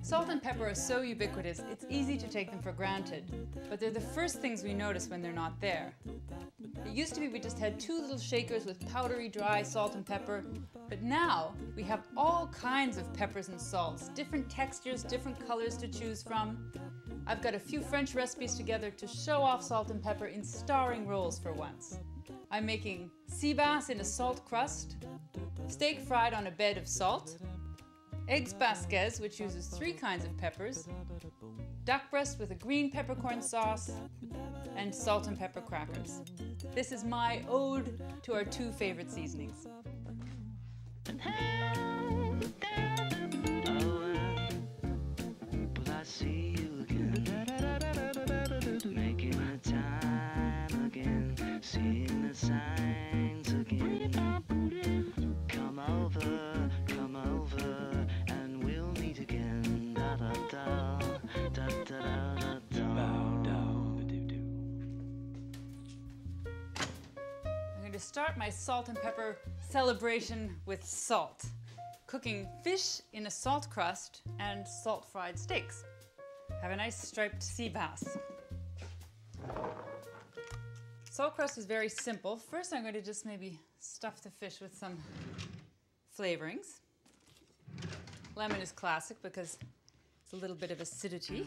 Salt and pepper are so ubiquitous, it's easy to take them for granted, but they're the first things we notice when they're not there. It used to be we just had two little shakers with powdery dry salt and pepper, but now we have all kinds of peppers and salts, different textures, different colors to choose from. I've got a few French recipes together to show off salt and pepper in starring roles for once. I'm making sea bass in a salt crust, steak fried on a bed of salt, Eggs Basquez, which uses 3 kinds of peppers, duck breast with a green peppercorn sauce, and salt and pepper crackers. This is my ode to our 2 favorite seasonings. Making the time again, seeing the signs again. Come over, and we'll meet again. Da da da, da da da da da. Bow down, do do. I'm going to start my salt and pepper celebration with salt. Cooking fish in a salt crust and salt fried steaks. Have a nice striped sea bass. Salt crust is very simple. First I'm going to just maybe stuff the fish with some flavorings. Lemon is classic because it's a little bit of acidity.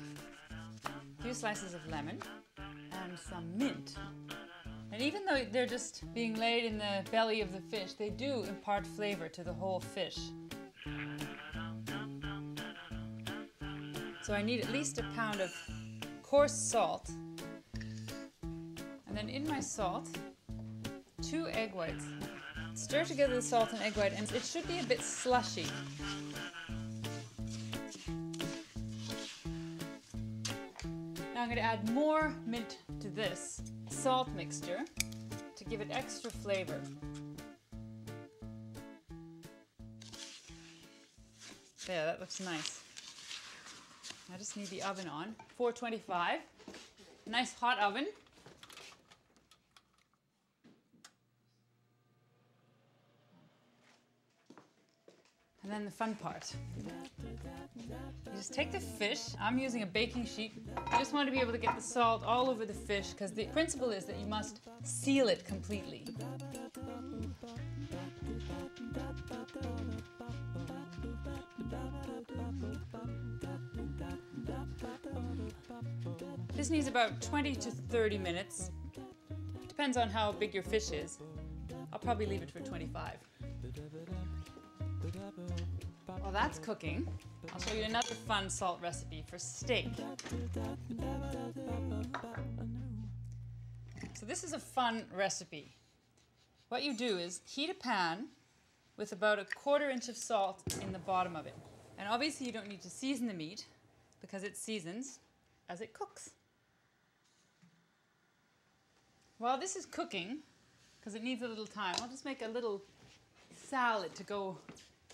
A few slices of lemon and some mint. And even though they're just being laid in the belly of the fish, they do impart flavor to the whole fish. So I need at least a pound of coarse salt. And then in my salt, 2 egg whites. Stir together the salt and egg white, and it should be a bit slushy. Now I'm going to add more mint to this salt mixture to give it extra flavor. There, that looks nice. I just need the oven on, 425, nice hot oven. And then the fun part. You just take the fish. I'm using a baking sheet. You just want to be able to get the salt all over the fish because the principle is that you must seal it completely. This needs about 20 to 30 minutes. Depends on how big your fish is. I'll probably leave it for 25. While that's cooking, I'll show you another fun salt recipe for steak. So this is a fun recipe. What you do is heat a pan with about 1/4 inch of salt in the bottom of it. And obviously you don't need to season the meat because it seasons as it cooks. While this is cooking, because it needs a little time, I'll just make a little salad to go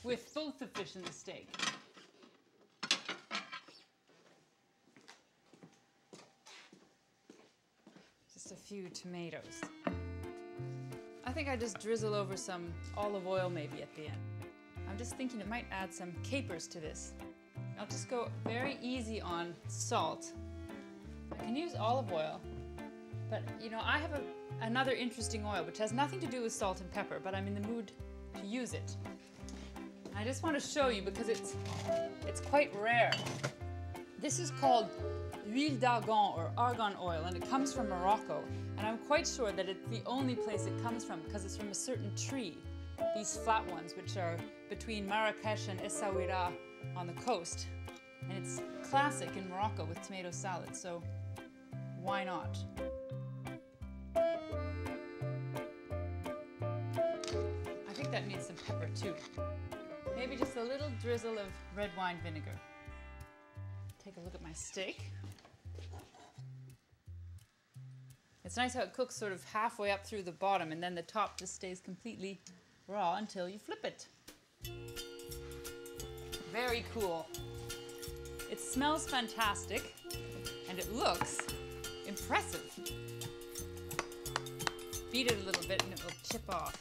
with both the fish and the steak. Just a few tomatoes. I think I just drizzle over some olive oil maybe at the end. I'm just thinking it might add some capers to this. I'll just go very easy on salt. I can use olive oil, but you know, I have another interesting oil which has nothing to do with salt and pepper, but I'm in the mood to use it. I just want to show you because it's quite rare. This is called huile d'argan or argan oil, and it comes from Morocco. And I'm quite sure that it's the only place it comes from because it's from a certain tree. These flat ones, which are between Marrakesh and Essaouira on the coast. And it's classic in Morocco with tomato salad, so why not? I think that needs some pepper too. Maybe just a little drizzle of red wine vinegar. Take a look at my steak. It's nice how it cooks sort of halfway up through the bottom and then the top just stays completely raw until you flip it. Very cool. It smells fantastic and it looks impressive. Beat it a little bit and it will chip off.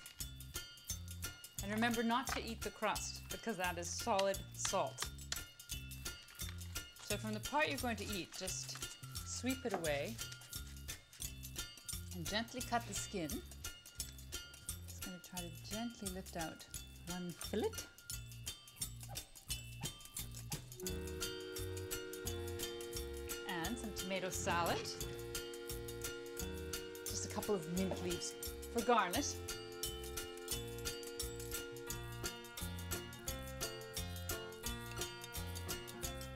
And remember not to eat the crust because that is solid salt. So from the part you're going to eat, just sweep it away and gently cut the skin. Just going to try to gently lift out one fillet. And some tomato salad. Just a couple of mint leaves for garnish.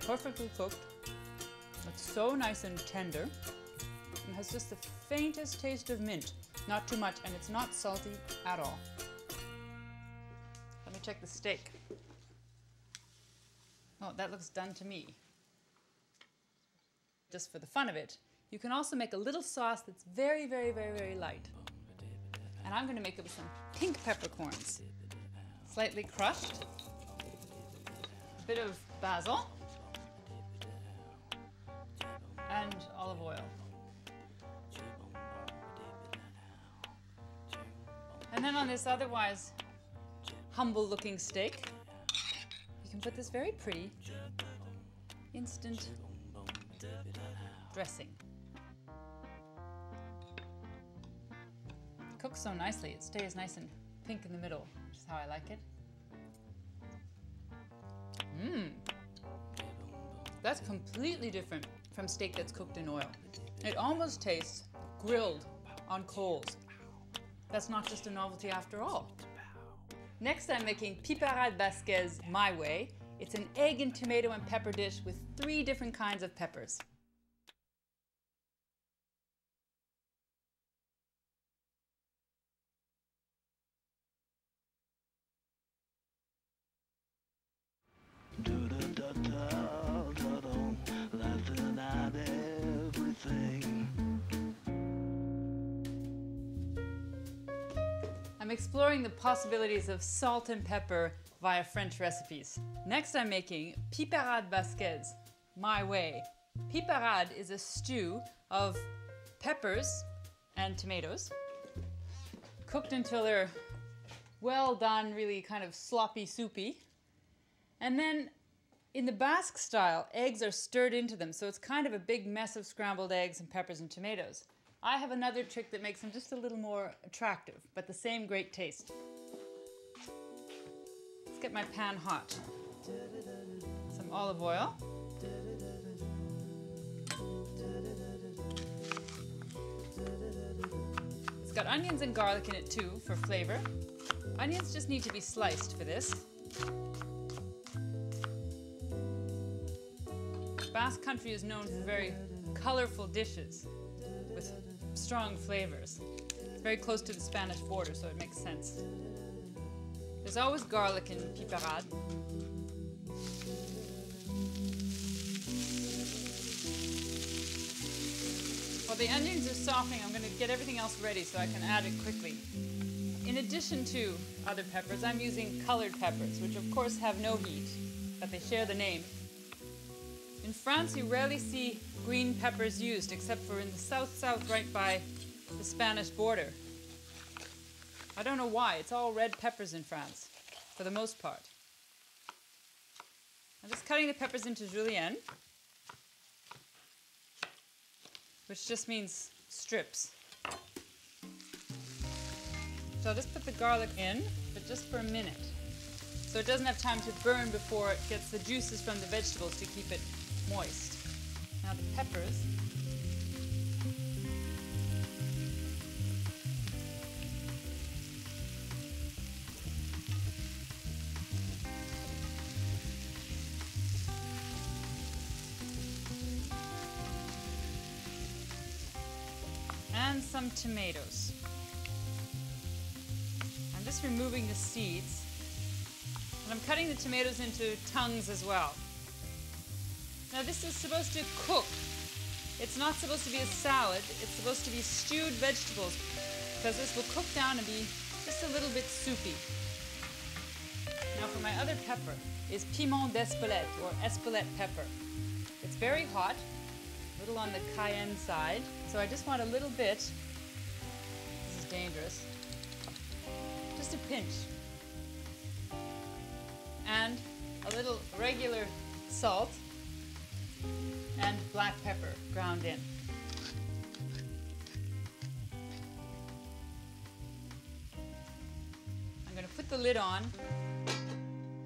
Perfectly cooked. It's so nice and tender. It has just the faintest taste of mint. Not too much, and it's not salty at all. Let me check the steak. Oh, that looks done to me. Just for the fun of it, you can also make a little sauce that's very, very, very, very light. And I'm going to make it with some pink peppercorns. Slightly crushed. A bit of basil. And olive oil. And then on this otherwise humble looking steak, you can put this very pretty instant dressing. It cooks so nicely, it stays nice and pink in the middle, which is how I like it. That's completely different from steak that's cooked in oil. It almost tastes grilled on coals. That's not just a novelty after all. Next, I'm making piparade Basquez my way. It's an egg and tomato and pepper dish with 3 different kinds of peppers. Laughing at everything. I'm exploring the possibilities of salt and pepper via French recipes. Next, I'm making piparade Basquez my way. Piparade is a stew of peppers and tomatoes, cooked until they're well done, really kind of sloppy, soupy. And then in the Basque style, eggs are stirred into them, so it's kind of a big mess of scrambled eggs and peppers and tomatoes. I have another trick that makes them just a little more attractive, but the same great taste. Let's get my pan hot. Some olive oil. It's got onions and garlic in it too, for flavor. Onions just need to be sliced for this. Basque country is known for very colorful dishes with strong flavors. It's very close to the Spanish border, so it makes sense. There's always garlic in piparade. While the onions are softening, I'm going to get everything else ready so I can add it quickly. In addition to other peppers, I'm using colored peppers, which of course have no heat, but they share the name. In France, you rarely see green peppers used, except for in the south right by the Spanish border. I don't know why, it's all red peppers in France, for the most part. I'm just cutting the peppers into julienne, which just means strips. So I'll just put the garlic in, but just for a minute, so it doesn't have time to burn before it gets the juices from the vegetables to keep it moist. Now the peppers. And some tomatoes. I'm just removing the seeds. And I'm cutting the tomatoes into tongues as well. Now this is supposed to cook. It's not supposed to be a salad. It's supposed to be stewed vegetables, because this will cook down and be just a little bit soupy. Now for my other pepper is piment d'Espelette, or Espelette pepper. It's very hot, a little on the cayenne side, so I just want a little bit. This is dangerous. Just a pinch. And a little regular salt. and black pepper ground in. I'm going to put the lid on,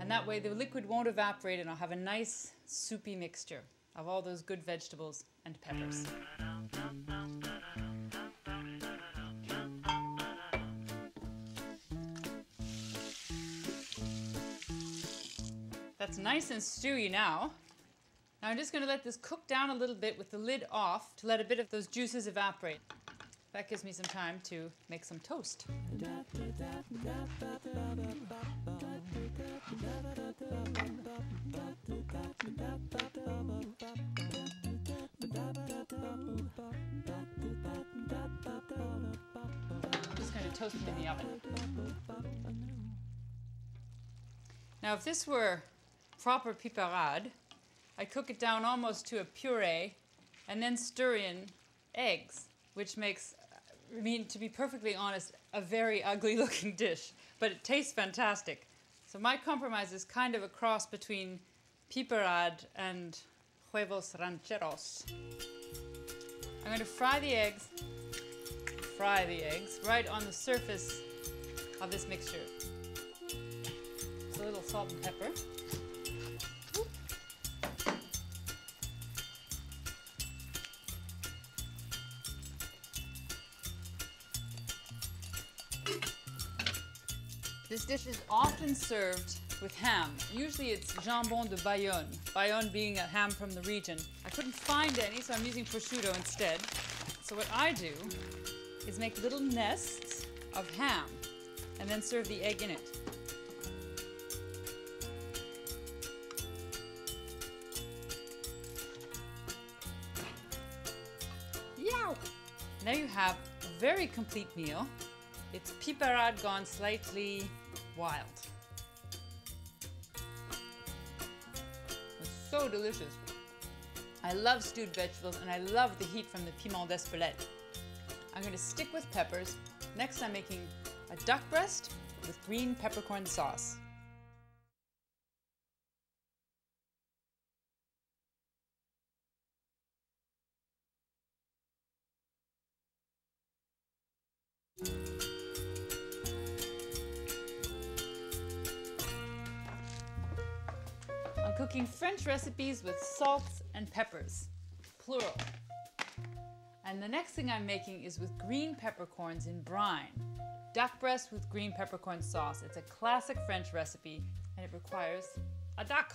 and that way the liquid won't evaporate and I'll have a nice soupy mixture of all those good vegetables and peppers. That's nice and stewy now. Now I'm just going to let this cook down a little bit with the lid off to let a bit of those juices evaporate. That gives me some time to make some toast. I'm just going to toast them in the oven. Now if this were proper piperade, I'd cook it down almost to a puree and then stir in eggs, which makes, I mean, to be perfectly honest, a very ugly looking dish, but it tastes fantastic. So my compromise is kind of a cross between piperade and huevos rancheros. I'm going to fry the eggs right on the surface of this mixture. A little salt and pepper. This dish is often served with ham. Usually it's jambon de Bayonne, Bayonne being a ham from the region. I couldn't find any, so I'm using prosciutto instead. So what I do is make little nests of ham and then serve the egg in it. There you have a very complete meal. It's piperade gone slightly wild. It's so delicious. I love stewed vegetables and I love the heat from the piment d'Espelette. I'm going to stick with peppers. Next I'm making a duck breast with green peppercorn sauce. I'm cooking French recipes with salts and peppers, plural. And the next thing I'm making is with green peppercorns in brine. Duck breast with green peppercorn sauce. It's a classic French recipe and it requires a duck.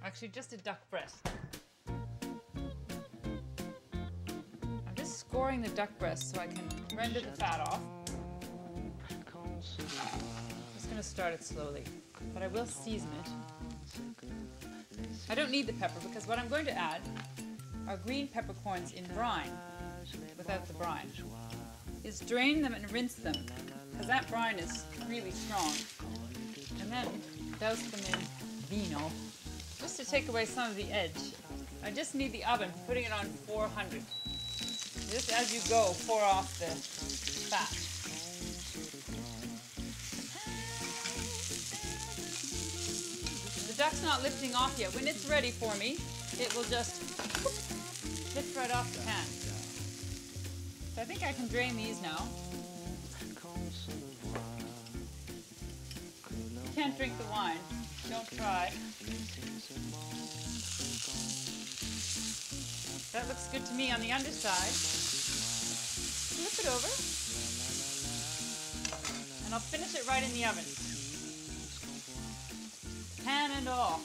Actually, just a duck breast. I'm just scoring the duck breast so I can render the fat off. I'm just going to start it slowly, but I will season it. I don't need the pepper because what I'm going to add are green peppercorns in brine, without the brine. Is drain them and rinse them, because that brine is really strong. And then douse them in vino, just to take away some of the edge. I just need the oven, putting it on 400. Just as you go, pour off the fat. The duck's not lifting off yet. When it's ready for me, it will just lift right off the pan. So I think I can drain these now. You can't drink the wine. Don't try. That looks good to me on the underside. Flip it over. And I'll finish it right in the oven. Pan and all.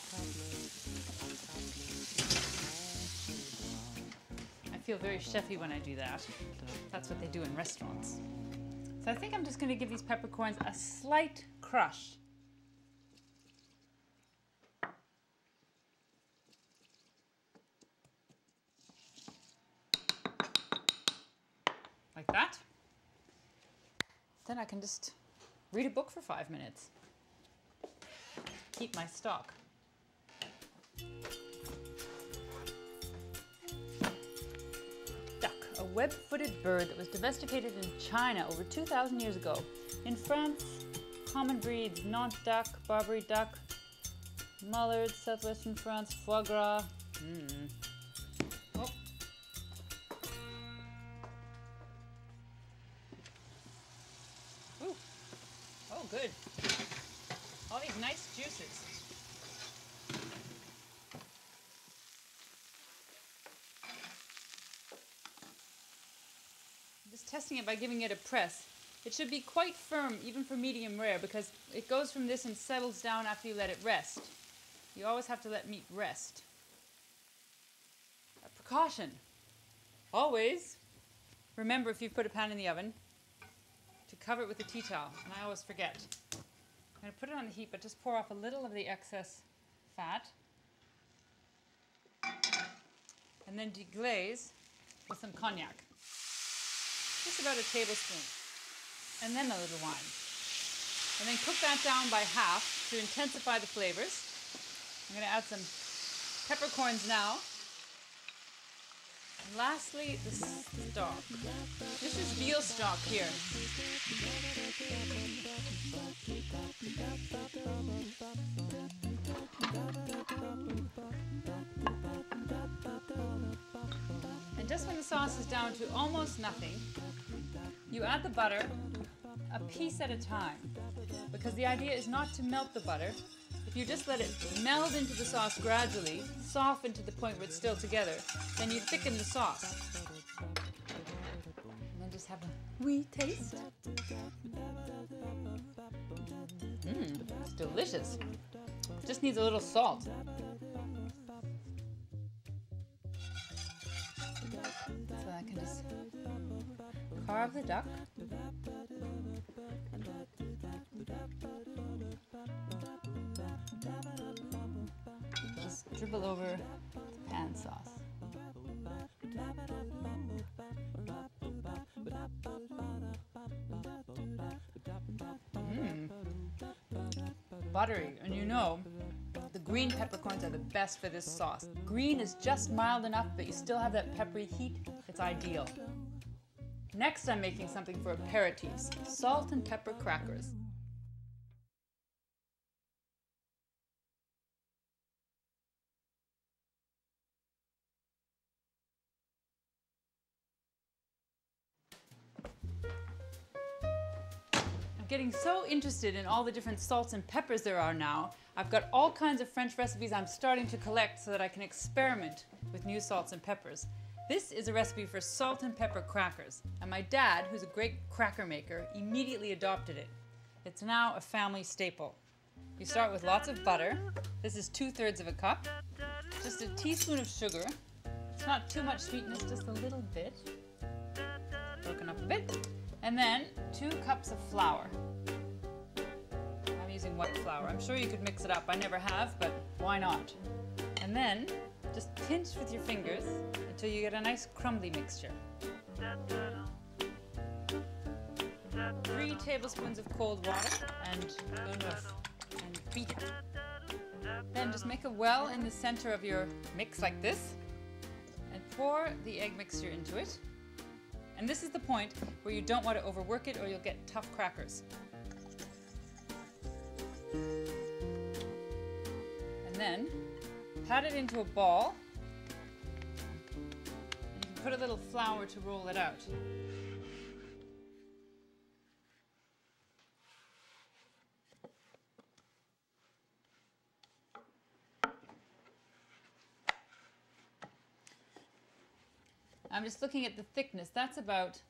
I feel very chefy when I do that. That's what they do in restaurants. So I think I'm just going to give these peppercorns a slight crush. Like that. Then I can just read a book for 5 minutes. Keep my stock. Duck, a web-footed bird that was domesticated in China over 2,000 years ago. In France, common breeds Nantes duck, Barbary duck, Mullard, southwestern France, foie gras, Oh. Ooh. Oh, good. All these nice juices. I'm just testing it by giving it a press. It should be quite firm, even for medium rare, because it goes from this and settles down after you let it rest. You always have to let meat rest. A precaution. Always remember, if you've put a pan in the oven, to cover it with a tea towel, and I always forget. I'm going to put it on the heat, but just pour off a little of the excess fat. And then deglaze with some cognac. Just about a tablespoon. And then a little wine. And then cook that down by half to intensify the flavors. I'm going to add some peppercorns now. And lastly, the stock. This is veal stock here. And just when the sauce is down to almost nothing, you add the butter a piece at a time, because the idea is not to melt the butter. If you just let it meld into the sauce gradually, soften to the point where it's still together, then you thicken the sauce. And then just have a wee taste. It's delicious. Just needs a little salt. So I can just carve the duck. Just dribble over the pan sauce. Buttery, and you know, the green peppercorns are the best for this sauce. Green is just mild enough, but you still have that peppery heat. It's ideal. Next, I'm making something for aperitifs, salt and pepper crackers. Getting so interested in all the different salts and peppers there are now, I've got all kinds of French recipes I'm starting to collect so that I can experiment with new salts and peppers. This is a recipe for salt and pepper crackers, and my dad, who's a great cracker maker, immediately adopted it. It's now a family staple. You start with lots of butter. This is 2/3 of a cup. Just a teaspoon of sugar. It's not too much sweetness, just a little bit. Broken up a bit. And then 2 cups of flour. I'm using white flour. I'm sure you could mix it up. I never have, but why not? And then just pinch with your fingers until you get a nice crumbly mixture. 3 tablespoons of cold water and beat it. Then just make a well in the center of your mix like this and pour the egg mixture into it. And this is the point where you don't want to overwork it or you'll get tough crackers. And then pat it into a ball. And you can put a little flour to roll it out. I'm just looking at the thickness. That's about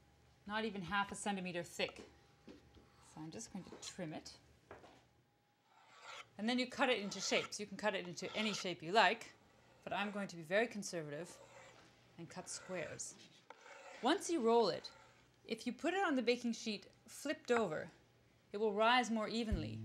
not even ½ centimeter thick. So I'm just going to trim it. And then you cut it into shapes. You can cut it into any shape you like, but I'm going to be very conservative and cut squares. Once you roll it, if you put it on the baking sheet flipped over, it will rise more evenly.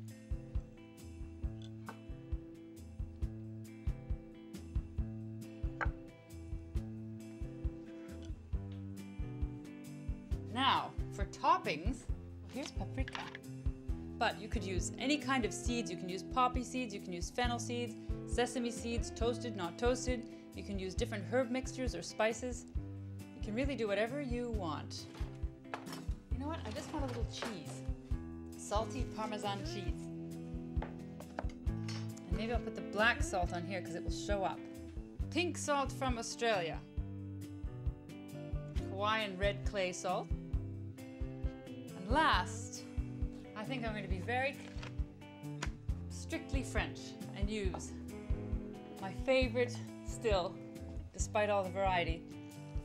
Now, for toppings, here's paprika. But you could use any kind of seeds. You can use poppy seeds, you can use fennel seeds, sesame seeds, toasted, not toasted. You can use different herb mixtures or spices. You can really do whatever you want. You know what? I just want a little cheese. Salty Parmesan cheese. And maybe I'll put the black salt on here because it will show up. pink salt from Australia, Hawaiian red clay salt, and last, I think I'm going to be very strictly French and use my favorite still, despite all the variety,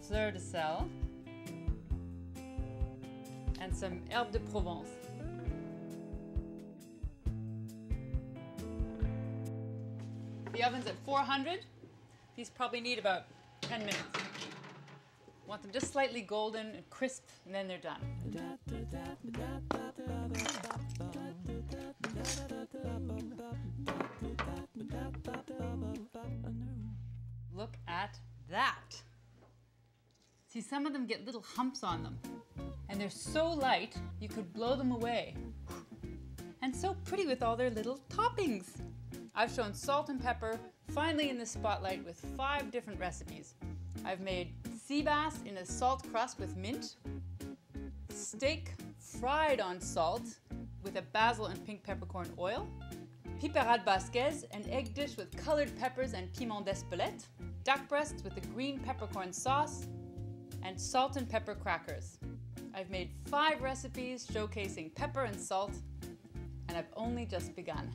fleur de sel and some herbe de Provence. The oven's at 400. These probably need about 10 minutes. Want them just slightly golden and crisp, and then they're done. Look at that. See, some of them get little humps on them, and they're so light you could blow them away. And so pretty with all their little toppings. I've shown salt and pepper finally in the spotlight with 5 different recipes. I've made sea bass in a salt crust with mint, steak fried on salt with a basil and pink peppercorn oil, piperade Basquez, an egg dish with colored peppers and piment d'Espelette, duck breasts with a green peppercorn sauce, and salt and pepper crackers. I've made 5 recipes showcasing pepper and salt, and I've only just begun.